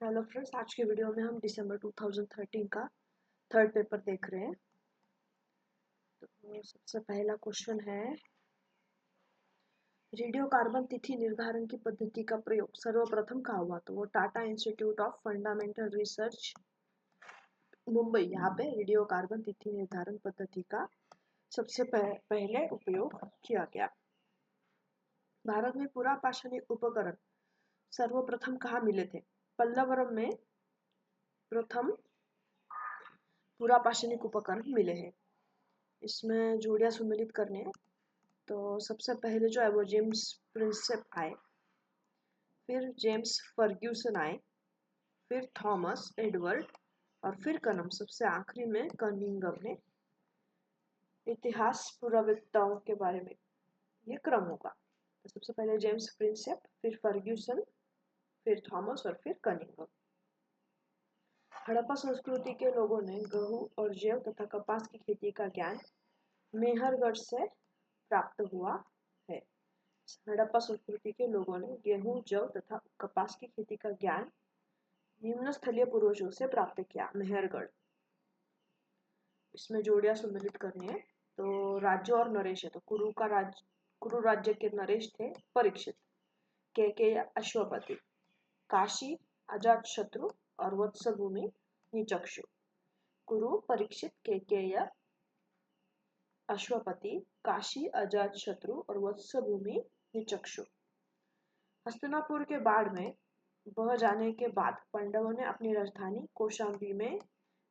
Hello friends, आज के video में हम दिसंबर 2013 का थर्ड पेपर देख रहे हैं। तो सबसे पहला क्वेश्चन है, रेडियो कार्बन तिथि निर्धारण की पद्धति का प्रयोग सर्वप्रथम कहाँ हुआ? तो वो Tata institute of fundamental research Mumbai, यहाँ पे रेडियो कार्बन तिथि निर्धारण पद्धति का सबसे पहले उपयोग किया गया। भारत में पुरापाषाणिक उपकरण सर्वप्रथम कहाँ मिले थे? पल्लवरम में प्रथम पुरापाषाणिक उपकरण मिले हैं। इसमें जोड़ियाँ सम्मिलित करने हैं। तो सबसे पहले जो है वो जेम्स प्रिंसेप आए, फिर जेम्स फर्ग्यूसन आए, फिर थॉमस एडवर्ड और फिर कनम, सबसे आखिरी में कनिंघम ने। इतिहास पुरातत्वों के बारे में ये क्रम होगा। तो सबसे पहले जेम्स प्रिंसेप, फिर फर्ग्यूसन, फिर थॉमस और फिर कनिंघम। हड़प्पा संस्कृति के लोगों ने गेहूं और जौ तथा कपास की खेती का ज्ञान मेहरगढ़ से प्राप्त हुआ है। हड़प्पा संस्कृति के लोगों ने गेहूं, जौ तथा कपास की खेती का ज्ञान निम्न स्थलीय पूर्वजों से प्राप्त किया, मेहरगढ़। इसमें जोड़ियां सम्मिलित करनी है। तो राज्य और नरेश है, तो कुरु राज्य के नरेश थे परीक्षित, के अश्वपति, काशी अजातशत्रु और वत्सभूमि निचक्षु। कुरु, परीक्षित, के अश्वपति, काशी अजातशत्रु और वत्सभूमि निचक्षु। हस्तिनापुर के बाढ़ में बह जाने के बाद पांडवों ने अपनी राजधानी कौशाम्बी में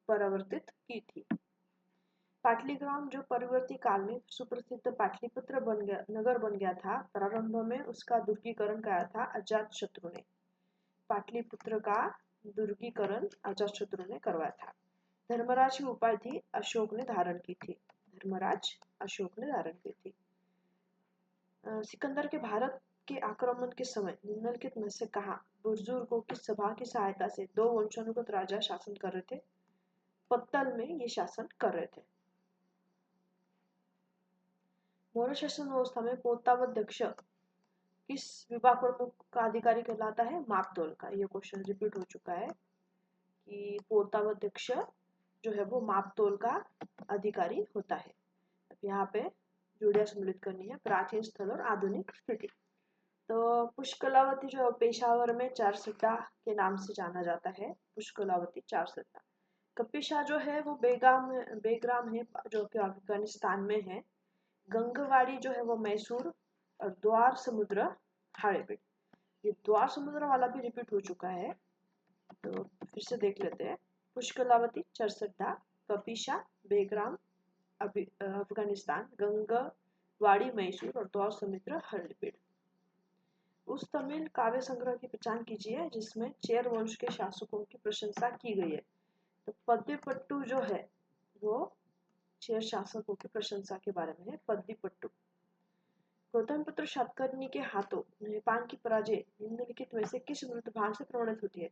परिवर्तित की थी। पाटलिग्राम जो परवर्ती काल में सुप्रसिद्ध पाटलिपुत्र नगर बन गया था, प्रारंभ में उसका दुर्गीकरण कराया था अजातशत्रु ने। पाटलिपुत्र का दुर्गीकरण अजातशत्रु ने करवाया था। धर्मराज की उपाधि अशोक ने धारण की थी। धर्मराज अशोक ने धारण की थी। सिकंदर के भारत के आक्रमण के समय निम्नलिखित में से कहाँ बुजुर्गों की सभा की सहायता से दो वंशानुगत राजा शासन कर रहे थे? पत्तल में ये शासन कर रहे थे। मौर्य शासन व्यवस्था में पोतावध्यक्ष किस विभाग प्रमुख का अधिकारी कहलाता है? मापतोल का। ये क्वेश्चन रिपीट हो चुका है कि पोतावध्यक्ष जो है वो मापतोल का अधिकारी होता है। अब यहाँ पे जोड़ियां सम्मिलित करनी है, प्राचीन स्थल और आधुनिक स्थिति। तो पुष्कलावती जो पेशावर में चारसट्टा के नाम से जाना जाता है, पुष्कलावती चारसट्टा। कपिशा जो है वो बेग्राम है जो कि अफगानिस्तान में है। गंगवाड़ी जो है वो मैसूर और द्वार समुद्र हाड़ेबीड। ये द्वार समुद्र वाला भी रिपीट हो चुका है, तो फिर से देख लेते हैं। पुष्कलावती चारसट्टा, कपिशा बेग्राम अफगानिस्तान, गंगवाड़ी मैसूर और द्वार समुद्र हाड़ेबीड। उस तमिल काव्य संग्रह की पहचान कीजिए जिसमें चेर वंश के शासकों की प्रशंसा की गई है। तो पद्यपट्टू जो है वो चेर शासकों की प्रशंसा के बारे में है, पद्यपट्टू। गौतमपुत्र सातकर्णी के हाथों नेपाल की पराजय निम्नलिखित में से किस मृतभांड से प्रमाणित होती है?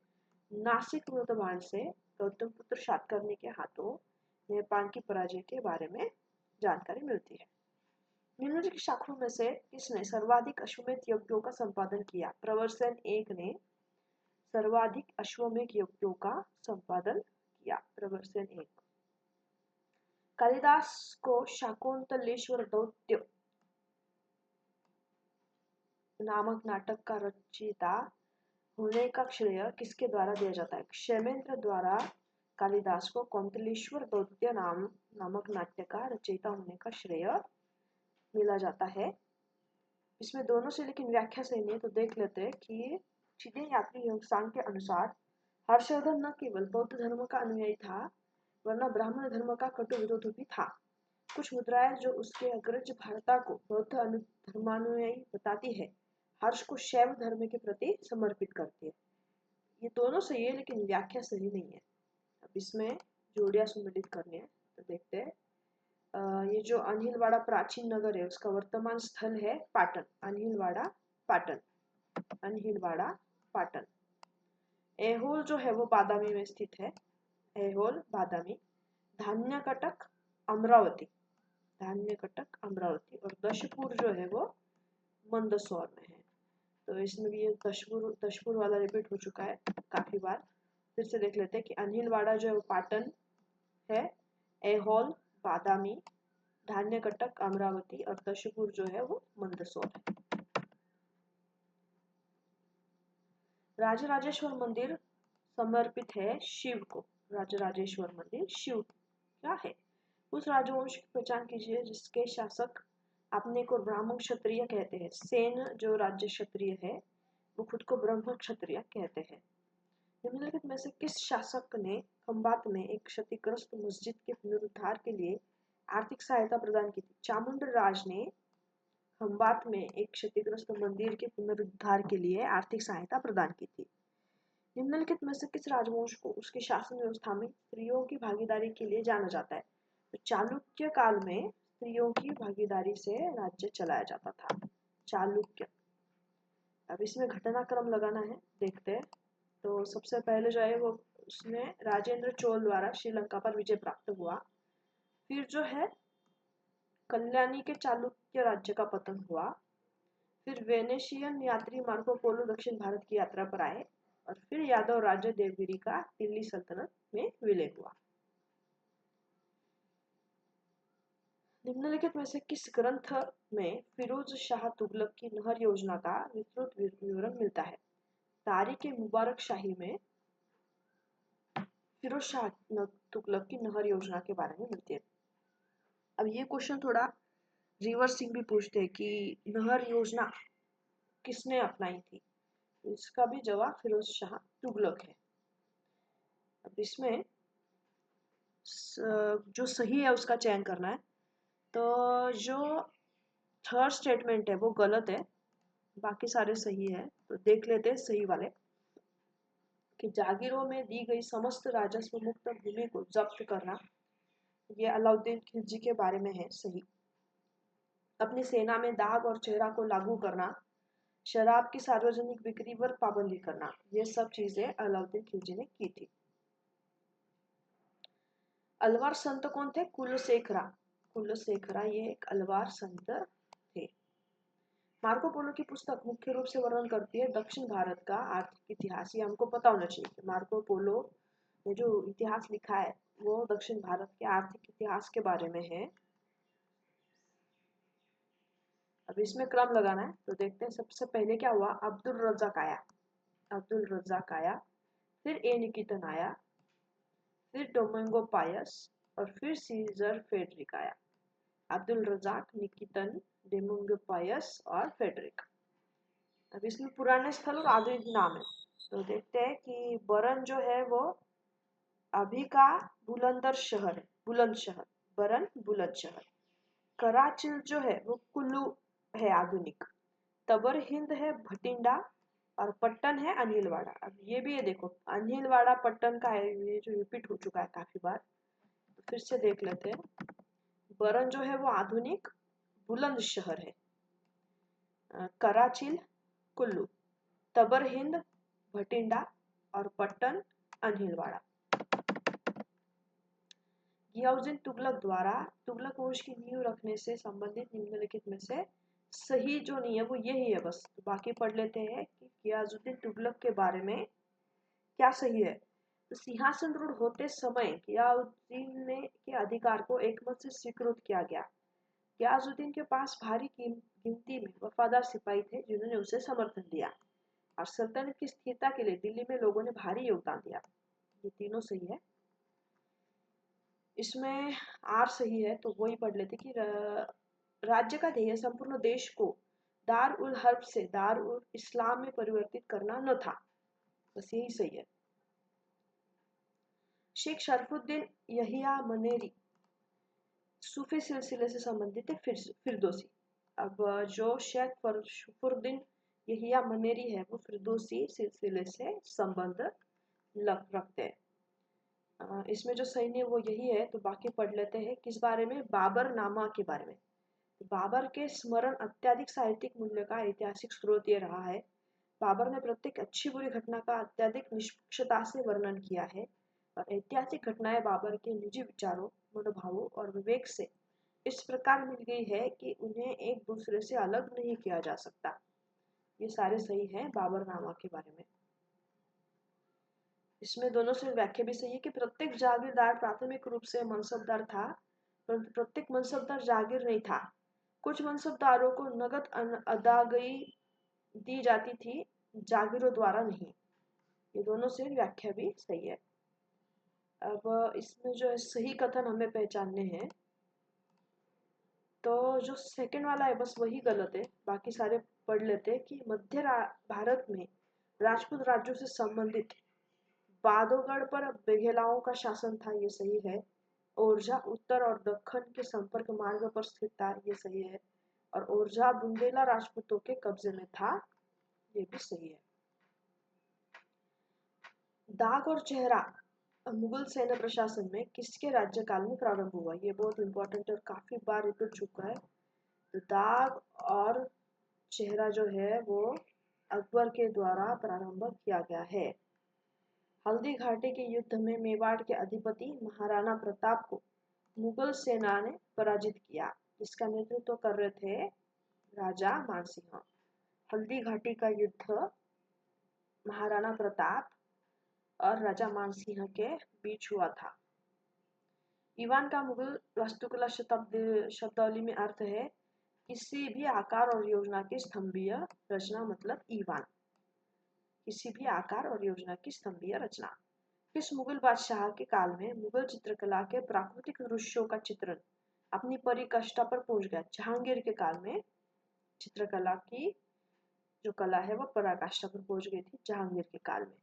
नासिक मृतभांड से गौतमपुत्र सातकर्णी के हाथों नेपाल की पराजय के बारे में जानकारी मिलती है। निम्नलिखित शाखाओं में से किसने सर्वाधिक अश्वमेध यज्ञों का संपादन किया? प्रवरसेन एक ने सर्वाधिक अश्वमेध यज्ञों का संपादन किया, प्रवरसेन एक। कालिदास को शाकुंतलेश्वर दौत्य नामक नाटक का रचयिता होने का श्रेय किसके द्वारा दिया जाता है? क्षेमेंद्र द्वारा कालिदास को कौंतलेश्वर दौत्य नामक नाट्य का रचयिता होने का श्रेय मिला जाता है। इसमें दोनों से लेकिन व्याख्या सही नहीं है, तो देख लेते हैं कि सीधे यात्री योगसांग के अनुसार हर्षवर्धन न केवल बौद्ध धर्म का अनुयायी था वरना ब्राह्मण धर्म का कटु विरोधी भी था। कुछ मुद्राएं जो उसके अग्रज भारता को बौद्ध धर्मानुयायी बताती है, हर्ष को शैव धर्म के प्रति समर्पित करती है। ये दोनों सही है लेकिन व्याख्या सही नहीं है। अब इसमें जोड़ियां सम्मिलित करनी है, तो देखते हैं। ये जो अनिलवाड़ा प्राचीन नगर है उसका वर्तमान स्थल है पाटन। अनिलवाड़ा पाटन, अनिलवाड़ा पाटन। ऐहोल जो है वो बादामी में स्थित है, ऐहोल बादामी। धान्यकटक अमरावती, धान्यकटक अमरावती। और दशपुर जो है वो मंदसौर में है। तो इसमें भी ये दशपुर वाला रिपीट हो चुका है काफी बार। फिर से देख लेते हैं कि अनिलवाड़ा जो है वो पाटन है, ऐहोल बादामी, धान्यकटक अमरावती और तशपुर जो है वो मंदसौर है। राजराजेश्वर मंदिर समर्पित है शिव को। राजराजेश्वर मंदिर शिव क्या है? उस राजवंश की पहचान कीजिए जिसके शासक अपने को ब्राह्मण क्षत्रिय कहते हैं। सेन जो राज्य क्षत्रिय है वो खुद को ब्रह्म क्षत्रिय कहते हैं। निम्नलिखित में से किस शासक ने खंबात में एक क्षतिग्रस्त मस्जिद के पुनरुद्धार के लिए आर्थिक सहायता प्रदान की थी? चामुंड राज ने खंबात में एक क्षतिग्रस्त मंदिर के पुनरुद्धार के लिए आर्थिक सहायता प्रदान की थी। निम्नलिखित में से किस राजवंश को उसकी शासन व्यवस्था में स्त्रियों की भागीदारी के लिए जाना जाता है? तो चालुक्य काल में स्त्रियों की भागीदारी से राज्य चलाया जाता था। चालुक्य। अब इसमें घटनाक्रम लगाना है, देखते हैं। तो सबसे पहले जो है वो उसने राजेंद्र चोल द्वारा श्रीलंका पर विजय प्राप्त हुआ। फिर जो है कल्याणी के चालुक्य राज्य का पतन हुआ। फिर वेनेशियन यात्री मार्को पोलो दक्षिण भारत की यात्रा पर आए और फिर यादव राज्य देवगिरी का दिल्ली सल्तनत में विलय हुआ। निम्नलिखित में से किस ग्रंथ में फिरोज शाह तुगलक की नहर योजना का विस्तृत विवरण मिलता है? तारीख मुबारक शाही में फिरोज शाह तुगलक की नहर योजना के बारे में मिलती है। अब ये क्वेश्चन थोड़ा रिवर्सिंग भी पूछते हैं कि नहर योजना किसने अपनाई थी? इसका भी जवाब फिरोज शाह तुगलक है। अब इसमें जो सही है उसका चयन करना है। तो जो थर्ड स्टेटमेंट है वो गलत है, बाकी सारे सही है। तो देख लेते हैं सही वाले कि जागीरों में दी गई समस्त राजस्व मुक्त भूमि को जब्त करना, ये अलाउद्दीन खिलजी के बारे में है सही। अपनी सेना में दाग और चेहरा को लागू करना, शराब की सार्वजनिक बिक्री पर पाबंदी करना, ये सब चीजें अलाउद्दीन खिलजी ने की थी। अलवार संत कौन थे? कुलशेखरा। कुलशेखरा ये एक अलवार संत थे। मार्को पोलो की पुस्तक मुख्य रूप से वर्णन करती है दक्षिण भारत का आर्थिक इतिहास। ये हमको पता होना चाहिए कि मार्को पोलो ने जो इतिहास लिखा है वो दक्षिण भारत के आर्थिक इतिहास के बारे में है। अब इसमें क्रम लगाना है, तो देखते हैं। सबसे पहले क्या हुआ? अब्दुल रज़ाक आया। अब्दुल रज़ाक आया, फिर ए निकितन आया, फिर डोमिंगो पायस और फिर सीजर फेडरिक आया। अब्दुल रज़ाक, निकितन, डोमिंगो पायस और फेडरिक। अब इसमें पुराने स्थल और आधुनिक नाम है। तो देखते हैं कि बरन जो है वो अभी का बुलंदर शहर है, बुलंद शहर। बरन बुलंद शहर। कराचिल जो है वो कुल्लू है आधुनिक। तबर हिंद है भटिंडा और पट्टन है अनिलवाड़ा। अब ये भी है, देखो अनिलवाड़ा पट्टन का है, ये जो रिपीट हो चुका है काफी बार। तो फिर से देख लेते हैं। बरन जो है वो आधुनिक बुलंद शहर है। कराचिल कुल्लू, तबर हिंद भटिंडा और पट्टन अनिलवाड़ा। गियाउद्दीन तुगलक द्वारा तुगलक वंश की नींव रखने से संबंधित निम्नलिखित में से सही जो नहीं है वो यही है। बस तो बाकी पढ़ लेते हैं कि गियासुद्दीन तुगलक के बारे में क्या सही है। तो सिंहासन रूढ़ होते समय गियासुद्दीन ने के अधिकार को एकमत से स्वीकृत किया गया। गियासुद्दीन के पास भारी गिनती में वफादार सिपाही थे जिन्होंने उसे समर्थन दिया और सल्तनत की स्थिरता के लिए दिल्ली में लोगों ने भारी योगदान दिया। ये तीनों सही है। इसमें आर सही है, तो वही पढ़ लेते कि राज्य का ध्येय संपूर्ण देश को दार उल हर्ब से दार उल इस्लाम में परिवर्तित करना न था। बस यही सही है। शेख शरफुद्दीन यहिया मनेरी सूफी सिलसिले से संबंधित है। फिरदौसी। अब जो शेख शरफुद्दीन यहिया मनेरी है वो फिरदौसी सिलसिले से संबंध रखते हैं। इसमें जो सही है वो यही है। तो बाकी पढ़ लेते हैं। किस बारे में? बाबर नामा के बारे में। बाबर के स्मरण अत्यधिक साहित्यिक मूल्य का ऐतिहासिक स्रोत ये रहा है। बाबर ने प्रत्येक अच्छी बुरी घटना का अत्यधिक निष्पक्षता से वर्णन किया है और ऐतिहासिक घटनाएं बाबर के निजी विचारों, मनोभावों और विवेक से इस प्रकार मिल गई है कि उन्हें एक दूसरे से अलग नहीं किया जा सकता। ये सारे सही हैं बाबरनामा के बारे में। इसमें दोनों से व्याख्या भी सही है कि प्रत्येक जागीरदार प्राथमिक रूप से मनसबदार था, परंतु प्रत्येक मनसबदार जागीर नहीं था। कुछ मनसबदारों को नगद अदायगी दी जाती थी, जागीरों द्वारा नहीं। ये दोनों से व्याख्या भी सही है। अब इसमें जो है सही कथन हमें पहचानने हैं। तो जो सेकंड वाला है बस वही गलत है, बाकी सारे पढ़ लेते हैं कि भारत में राजपूत राज्यों से संबंधित बांधवगढ़ पर बेघेलाओं का शासन था, ये सही है। ओरछा उत्तर और दक्कन के संपर्क मार्ग पर स्थित था, ये सही है। और ओरछा बुंदेला राजपूतों के कब्जे में था, ये भी सही है। दाग और चेहरा मुगल सैन्य प्रशासन में किसके राज्यकाल में प्रारंभ हुआ? ये बहुत इंपॉर्टेंट और काफी बार रिपीट चुका है। तो दाग और चेहरा जो है वो अकबर के द्वारा प्रारंभ किया गया है। हल्दी घाटी के युद्ध में मेवाड़ के अधिपति महाराणा प्रताप को मुगल सेना ने पराजित किया। इसका नेतृत्व कर रहे थे राजा मानसिंह। हल्दी घाटी का युद्ध महाराणा प्रताप और राजा मानसिंह के बीच हुआ था। ईवान का मुगल वास्तुकला शब्दावली में अर्थ है किसी भी आकार और योजना की स्तंभीय रचना, मतलब ईवान किसी भी आकार और योजना की स्तंभीय रचना। किस मुगल बादशाह के काल में मुगल चित्रकला के प्राकृतिक दृश्यों का चित्रण अपनी परिकाष्ठा पर पहुंच गया? जहांगीर के काल में चित्रकला की जो कला है वह पराकाष्ठा पर पहुंच गई थी, जहांगीर के काल में।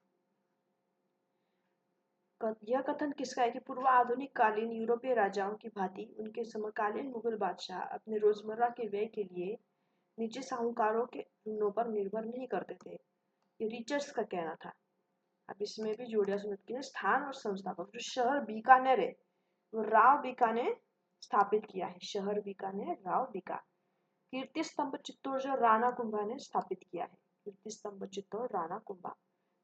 यह कथन किसका है कि पूर्व आधुनिक कालीन यूरोपीय राजाओं की भांति उनके समकालीन मुगल बादशाह अपने रोजमर्रा के व्यय के लिए निजी साहूकारों के ऋणों पर निर्भर नहीं करते थे। ये रिचर्ड्स का कहना था। अब इसमें भी जोड़िया समिति के स्थान और संस्थापक जो शहर बीकानेर है वो राव बीका ने स्थापित किया है। शहर बीकानेर राव बीका। कीर्ति स्तंभ चित्तौड़ जो राणा कुंभा ने स्थापित किया है। कीर्ति स्तंभ चित्तौड़ राणा कुंभा।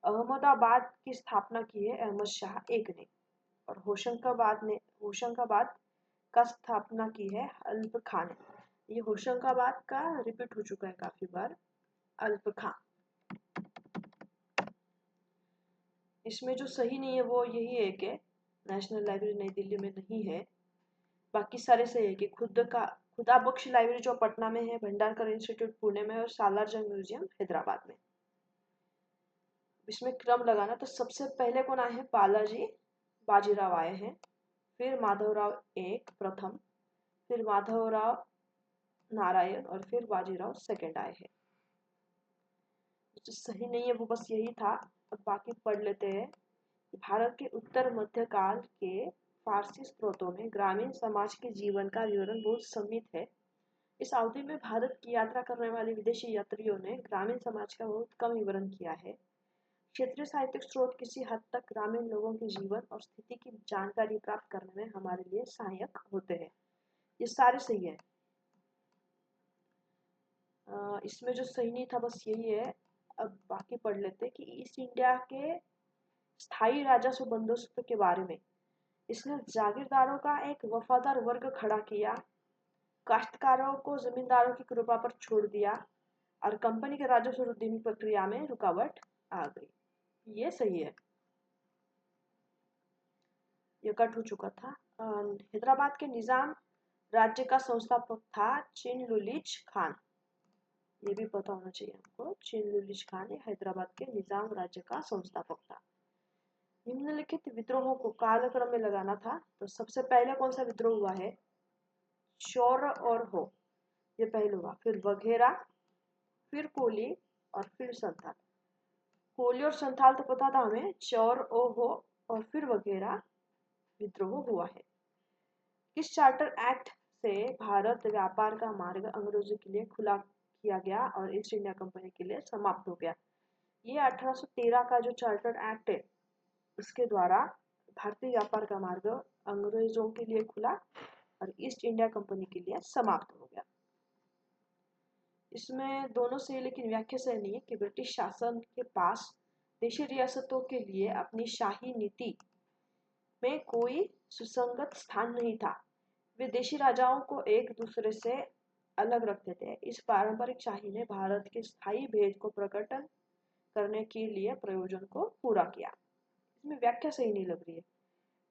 अहमदाबाद की स्थापना की है अहमद शाह एक ने। और होशंगाबाद का स्थापना की है अल्प खान ने। ये होशंगाबाद का रिपीट हो चुका है काफी बार, अल्प खान। इसमें जो सही नहीं है वो यही है कि नेशनल लाइब्रेरी नई दिल्ली में नहीं है, बाकी सारे सही है कि खुदा बख्श लाइब्रेरी जो पटना में है, भंडारकर इंस्टीट्यूट पुणे में और सालारजंग म्यूजियम हैदराबाद में। इसमें क्रम लगाना तो सबसे पहले कौन आए हैं? बालाजी बाजीराव आए हैं, फिर माधवराव एक प्रथम, फिर माधवराव नारायण और फिर बाजीराव सेकंड आए हैं। जो सही नहीं है वो बस यही था। अब बाकी पढ़ लेते हैं। भारत के उत्तर मध्य काल के फारसी स्रोतों में ग्रामीण समाज के जीवन का विवरण बहुत सीमित है। इस अवधि में भारत की यात्रा करने वाले विदेशी यात्रियों ने ग्रामीण समाज का बहुत कम विवरण किया है। क्षेत्रीय साहित्यिक स्रोत किसी हद तक ग्रामीण लोगों के जीवन और स्थिति की जानकारी प्राप्त करने में हमारे लिए सहायक होते हैं। ये सारे सही है। इसमें जो सही नहीं था बस यही है। अब बाकी पढ़ लेते हैं कि ईस्ट इंडिया के स्थायी राजस्व बंदोबस्त के बारे में। इसने जागीरदारों का एक वफादार वर्ग खड़ा किया, काश्तकारों को जमींदारों की कृपा पर छोड़ दिया और कंपनी के राजस्व वृद्धि प्रक्रिया में रुकावट आ गई। ये सही है। ये कट हो चुका था। हैदराबाद के निजाम राज्य का संस्थापक था चिनलुलिज खान। ये भी पता होना चाहिए हमको। चिनलुलिज खान हैदराबाद के निजाम राज्य का संस्थापक था। निम्नलिखित विद्रोहों को कालक्रम में लगाना था। तो सबसे पहले कौन सा विद्रोह हुआ है? चौर और हो, ये पहले हुआ, फिर वघेरा, फिर कोली और फिर संथाल। कोली और संथाल तो पता था हमें, चौर ओ हो और फिर वघेरा विद्रोह हुआ है। किस चार्टर एक्ट से भारत व्यापार का मार्ग अंग्रेजों के लिए खुला किया गया और ईस्ट इंडिया कंपनी के लिए समाप्त हो गया? ये 1813 का जो चार्टर एक्ट है उसके द्वारा भारतीय व्यापार का मार्ग अंग्रेजों के लिए खुला और ईस्ट इंडिया कंपनी के लिए समाप्त हो गया। इसमें दोनों से लेकिन व्याख्या सही नहीं है कि ब्रिटिश शासन के पास देशी रियासतों के लिए अपनी शाही नीति में कोई सुसंगत स्थान नहीं था। वे देशी राजाओं को एक दूसरे से अलग रखते थे। इस पारंपरिक शाही ने भारत के स्थायी भेद को प्रकटन करने के लिए प्रयोजन को पूरा किया। इसमें व्याख्या सही नहीं लग रही है।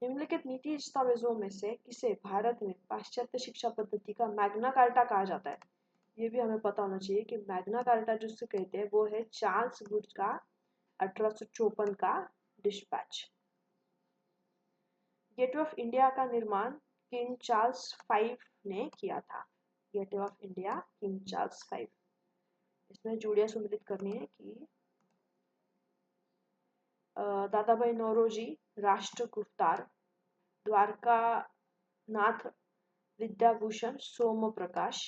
निम्नलिखित नीति दस्तावेजों में से किसे भारत में पाश्चात्य शिक्षा पद्धति का मैग्ना कार्टा कहा जाता है? ये भी हमें पता होना चाहिए कि मैग्ना कार्टा जिससे कहते हैं वो है चार्ल्स वुड का 1854 का डिस्पैच। गेटवे ऑफ इंडिया का निर्माण किंग चार्ल्स V ने किया था। Gateway of India king Charles V। इसमें जोड़ियां सम्मिलित करनी है कि दादाभाई नौरोजी राष्ट्रगुप्तार, द्वारका नाथ विद्याभूषण सोम प्रकाश,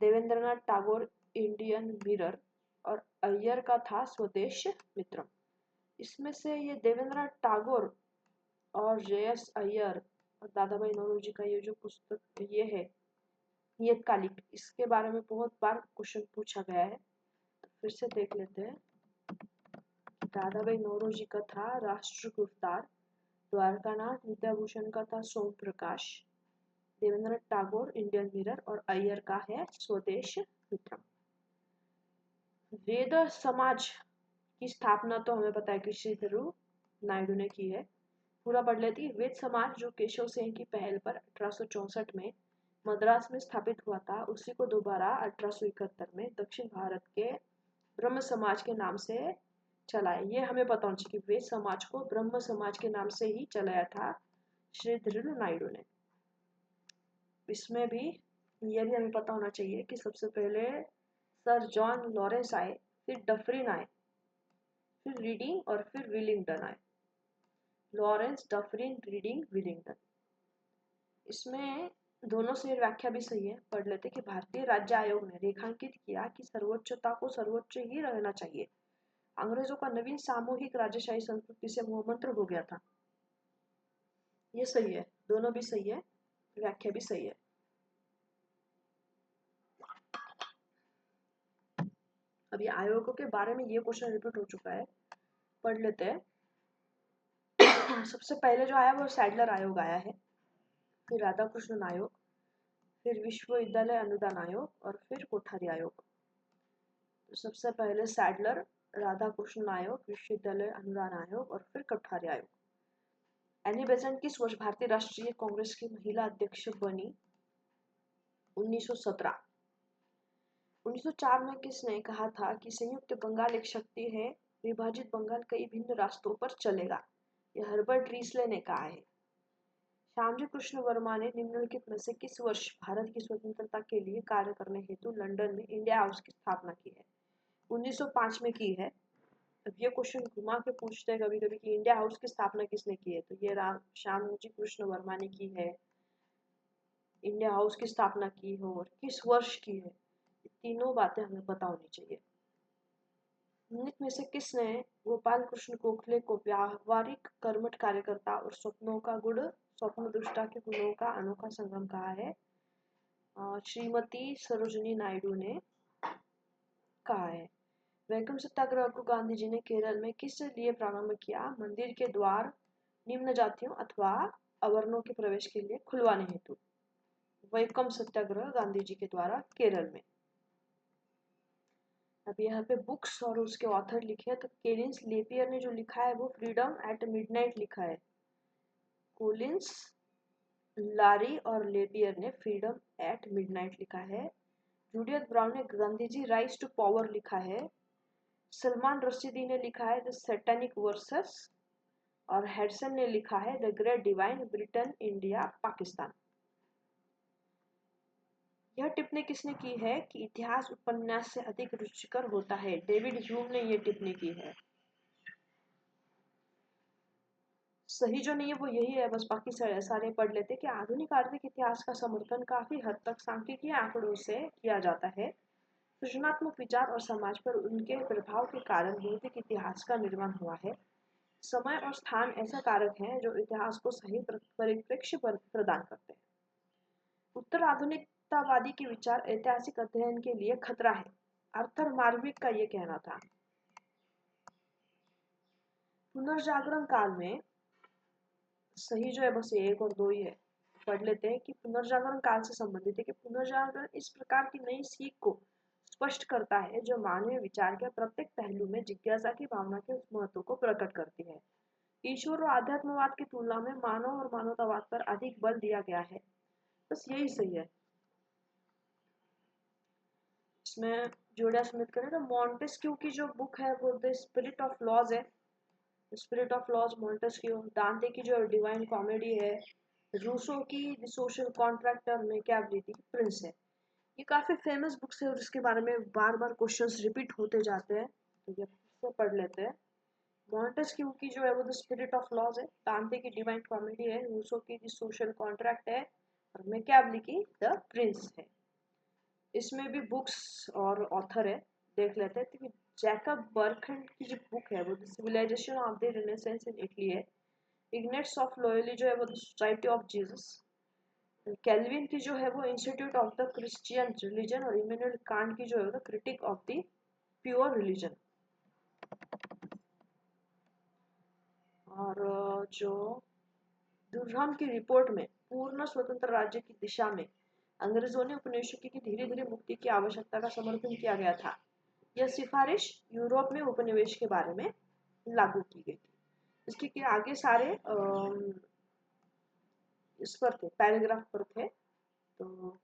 देवेंद्रनाथ टैगोर इंडियन मिरर और अय्यर का था स्वदेश मित्रम। इसमें से ये देवेंद्रनाथ टैगोर और J.S. अय्यर और दादाभाई नौरोजी का ये जो पुस्तक ये है नियतकालिक, इसके बारे में बहुत बार क्वेश्चन पूछा गया है। तो फिर से देख लेते हैं। दादाभाई नौरोजी का था राष्ट्रगुप्तार, द्वारकानाथ विद्याभूषण का था सोम प्रकाश, देवेंद्रनाथ टैगोर इंडियन मिरर और अय्यर का है स्वदेश मित्रम। वेद समाज की स्थापना तो हमें पता है कि श्रीधर नायडू ने की है। पूरा पढ़ लेती है। वेद समाज जो केशव सेन की पहल पर 1864 में मद्रास में स्थापित हुआ था, उसी को दोबारा 1871 में दक्षिण भारत के ब्रह्म समाज के नाम से चलाया। ये हमें पता होना चाहिए कि वेद समाज को ब्रह्म समाज के नाम से ही चलाया था श्रीधर नायडू ने। इसमें भी ये भी हमें पता होना चाहिए कि सबसे पहले सर जॉन लॉरेंस आए, फिर डफरिन आए, फिर रीडिंग और फिर विलिंगटन आए। Lawrence, Dufferin, reading, Willingdon. इसमें दोनों से व्याख्या भी सही है। पढ़ लेते कि भारतीय राज्य आयोग ने रेखांकित किया कि सर्वोच्चता को सर्वोच्च ही रहना चाहिए। अंग्रेजों का नवीन सामूहिक राजशाही संस्कृति से मोहमंत्र हो गया था। ये सही है, दोनों भी सही है, व्याख्या भी सही है। अभी आयोगों के बारे में ये क्वेश्चन रिपीट हो चुका है, पढ़ लेते हैं। सबसे पहले जो आया वो सैडलर आयोग आया है, फिर राधा कृष्णन आयोग, फिर विश्वविद्यालय अनुदान आयोग और फिर कोठारी आयोग। तो सबसे पहले सैडलर, राधा कृष्णन आयोग, विश्वविद्यालय अनुदान आयोग और फिर कोठारी आयोग। एनी बेसेंट किस वर्ष भारतीय राष्ट्रीय कांग्रेस की महिला अध्यक्ष बनी? 1917। 1904 में किसने कहा था कि संयुक्त बंगाल एक शक्ति है, विभाजित बंगाल कई भिन्न रास्तों पर चलेगा? यह हर्बर्ट रीसले ने कहा है। श्यामजी कृष्ण वर्मा ने निम्नलिखित में से किस वर्ष भारत की स्वतंत्रता के लिए कार्य करने हेतु लंदन में इंडिया हाउस की स्थापना की है? 1905 में की है। अब ये क्वेश्चन घुमा के पूछते हैं कभी कभी कि इंडिया हाउस की स्थापना किसने की है, तो ये श्यामजी कृष्ण वर्मा ने की है। इंडिया हाउस की स्थापना की हो और किस वर्ष की है, तीनों बातें हमें पता होनी चाहिए। निम्नलिखित में से किसने गोपाल कृष्ण गोखले को व्यावहारिक कर्मठ कार्यकर्ता और स्वप्नों का गुण स्वप्न दृष्टा के गुणों का अनोखा संगम कहा है? श्रीमती सरोजिनी नायडू ने कहा है। वैक्यूम सत्याग्रह को गांधी जी ने केरल में किस लिए प्रारंभ किया? मंदिर के द्वार निम्न जातियों अथवा अवर्णों के प्रवेश के लिए खुलवाने हेतु। वैक्यूम सत्याग्रह गांधी जी के द्वारा केरल में। अब यहाँ पे बुक्स और उसके ऑथर लिखे हैं, तो कोलिंस लेपियर ने जो लिखा है वो फ्रीडम एट मिडनाइट लिखा है। कोलिंस, लारी और लेपियर ने फ्रीडम एट मिडनाइट लिखा है। जूडियथ ब्राउन ने Gandhi ji rise to power लिखा है। सलमान रशीदी ने लिखा है द सैटेनिक वर्सेस और हेडसन ने लिखा है the great divine Britain India Pakistan. यह टिप्पणी किसने की है कि इतिहास उपन्यास से अधिक रुचिकर होता है? डेविड ह्यूम ने यह टिप्पणी की है। सही जो नहीं है वो यही है, बस बाकी सारे पढ़ लेते कि आधुनिक आर्थिक इतिहास का समर्थन काफी हद तक सांख्यिकीय आंकड़ों से किया जाता है। सृजनात्मक विचार और समाज पर उनके प्रभाव के कारण बौद्धिक इतिहास का निर्माण हुआ है। समय और स्थान ऐसा कारक हैं जो इतिहास को सही परिप्रेक्ष्य प्रदान करते हैं। उत्तर आधुनिकतावादी के विचार ऐतिहासिक अध्ययन के लिए खतरा है, आर्थर मार्विक का ये कहना था। पुनर्जागरण काल में सही जो है बस एक और दो ही है, पढ़ लेते हैं कि पुनर्जागरण काल से संबंधित है कि पुनर्जागरण इस प्रकार की नई सीख को स्पष्ट करता है जो मानवीय विचार के प्रत्येक पहलू में जिज्ञासा की भावना के उस महत्व को प्रकट करती है ईश्वर और आध्यात्मवाद की तुलना में मानव और मानवतावाद पर अधिक बल दिया गया है। बस यही सही है। इसमें जोड़ा स्मिथ करें तो मॉन्टेस्क्यू की जो बुक है वो द स्पिरिट ऑफ लॉज है। Spirit of laws Montesquieu. Dante की जो डिवाइन कॉमेडी है। रूसो की द सोशल कॉन्ट्रैक्ट और मैकियावेली प्रिंस है। ये काफी फेमस बुक्स है और इसके बारे में बार बार क्वेश्चंस रिपीट होते जाते हैं, तो ये फिर से पढ़ लेते हैं। मॉन्टेस्क्यू की जो है वो द स्पिरिट ऑफ लॉज है। दांते की डिवाइन कॉमेडी है। रूसो की द सोशल कॉन्ट्रैक्ट है और मैकियावेली की द प्रिंस है। इसमें भी बुक्स और ऑथर है, देख लेते हैं। तो जैकब बर्कहैम की जो बुक है वो the civilization of the Renaissance in Italy है। इग्नेट्स ऑफ लोयली जो है वो the society of Jesus. Calvin की जो है वो institute of the Christian religion और इमैनुअल कांट की जो है वो the critique of the pure religion. और जो दुर्हम की रिपोर्ट में पूर्ण स्वतंत्र राज्य की दिशा में अंग्रेजों ने उपनिवेशों की धीरे धीरे मुक्ति की आवश्यकता का समर्थन किया गया था। यह सिफारिश यूरोप में उपनिवेश के बारे में लागू की गई थी। इसके के आगे सारे इस पर थे, पैराग्राफ पर थे। तो